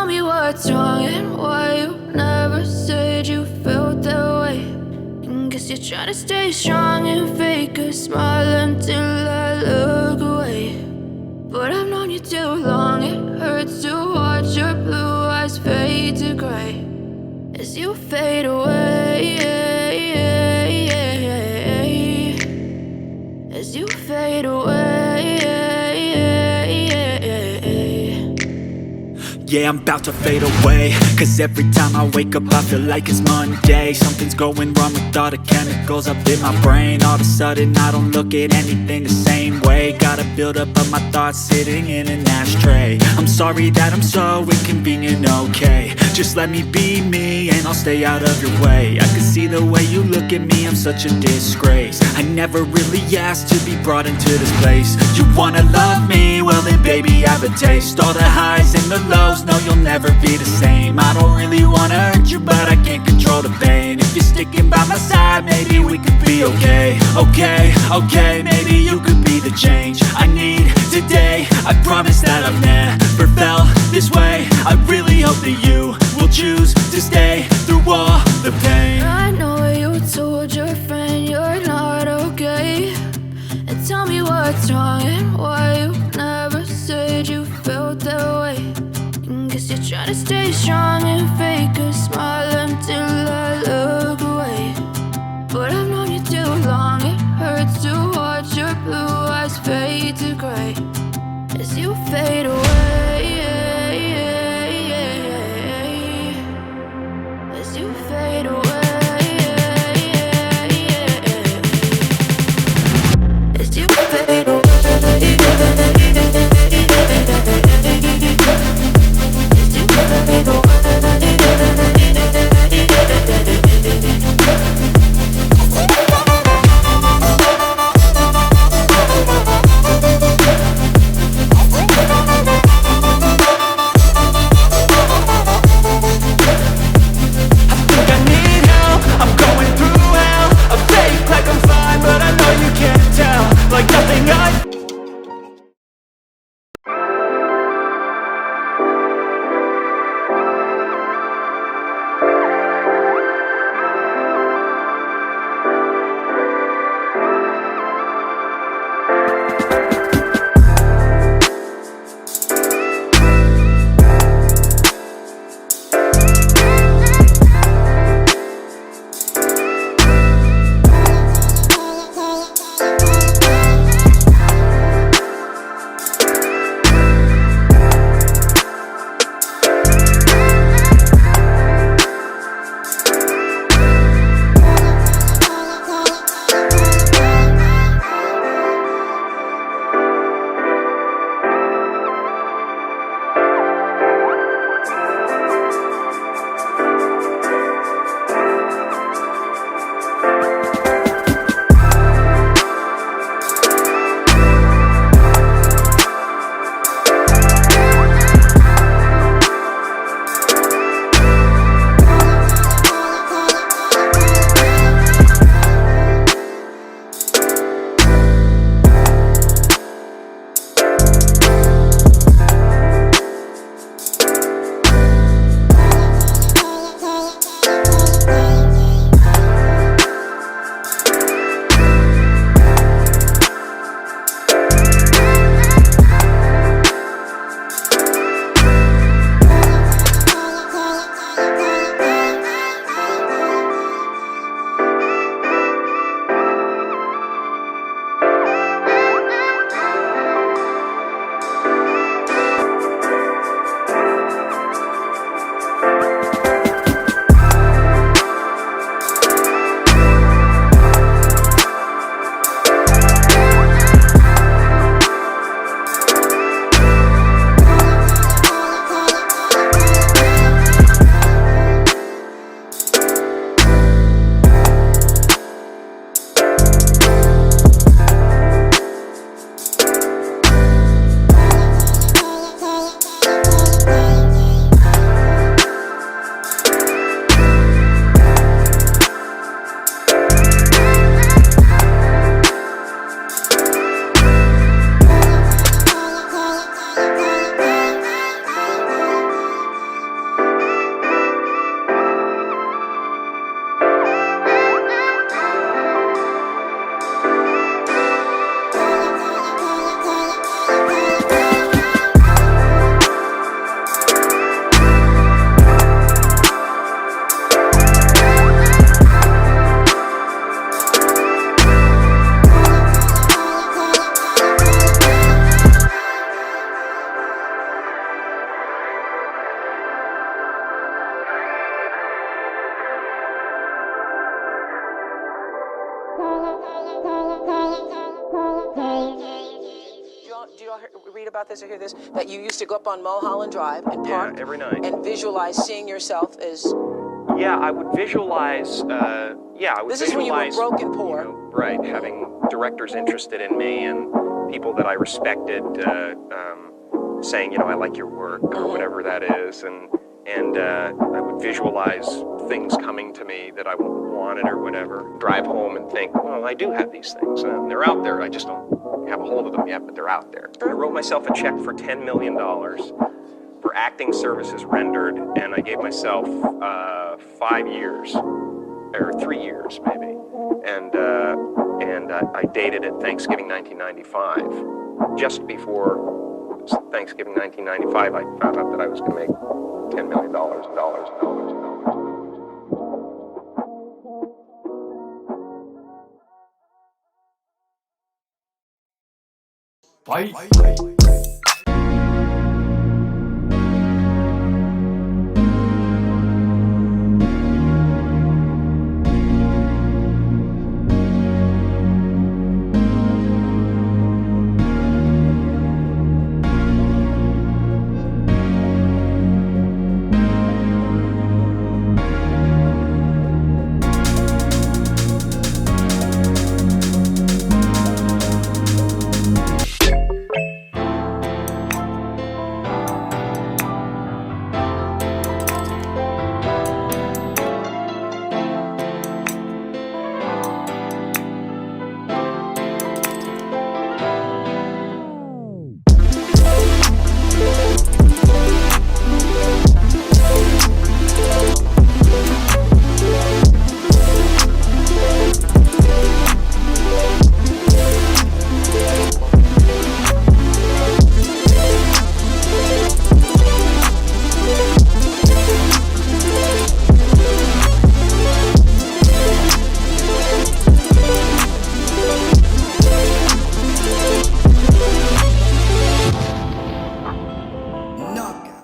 tell me what's wrong and why you never said you felt that way. And guess you're trying to stay strong and fake a smile until I look away. But I've known you too long, it hurts to watch your blue eyes fade to gray as you fade away, as you fade away. Yeah, I'm about to fade away, cause every time I wake up I feel like it's Monday. Something's going wrong with all the chemicals up in my brain. All of a sudden I don't look at anything the same way. Gotta build up of my thoughts sitting in an ashtray. I'm sorry that I'm so inconvenient, okay. Just let me be me and I'll stay out of your way. I can see the way you look at me, I'm such a disgrace. I never really asked to be brought into this place. You wanna love me? Well then baby I have a taste. All the highs and the lows, no you'll never be the same. I don't really wanna hurt you but I can't control the pain. If you're sticking by my side maybe we could be okay. Okay, maybe you could be the change I need today. I promise that I've never felt this way. I really hope that you will choose to stay through all the pain. I know you told your friend you're not okay, and tell me what's wrong and why you never said you felt that way. And guess you're trying to stay strong and fake a smile until I look away. But I've known you too long, it hurts to watch your blue eyes fade to gray as you fade away, as you fade away, as you fade away. Do you all read about this or hear this? That you used to go up on Mulholland Drive and park every night, and visualize seeing yourself as... Yeah, I would visualize, This is when you were broke and poor. You know, right, having directors interested in me and people that I respected saying, you know, I like your work or whatever that is, and I would visualize things coming to me that I wanted or whatever. Drive home and think, well, I do have these things, and they're out there. I just don't have a hold of them yet, but they're out there. I wrote myself a check for $10 million for acting services rendered, and I gave myself 5 years, or 3 years maybe, and I dated it Thanksgiving 1995. Just before Thanksgiving 1995, I found out that I was going to make $10 million. Fight.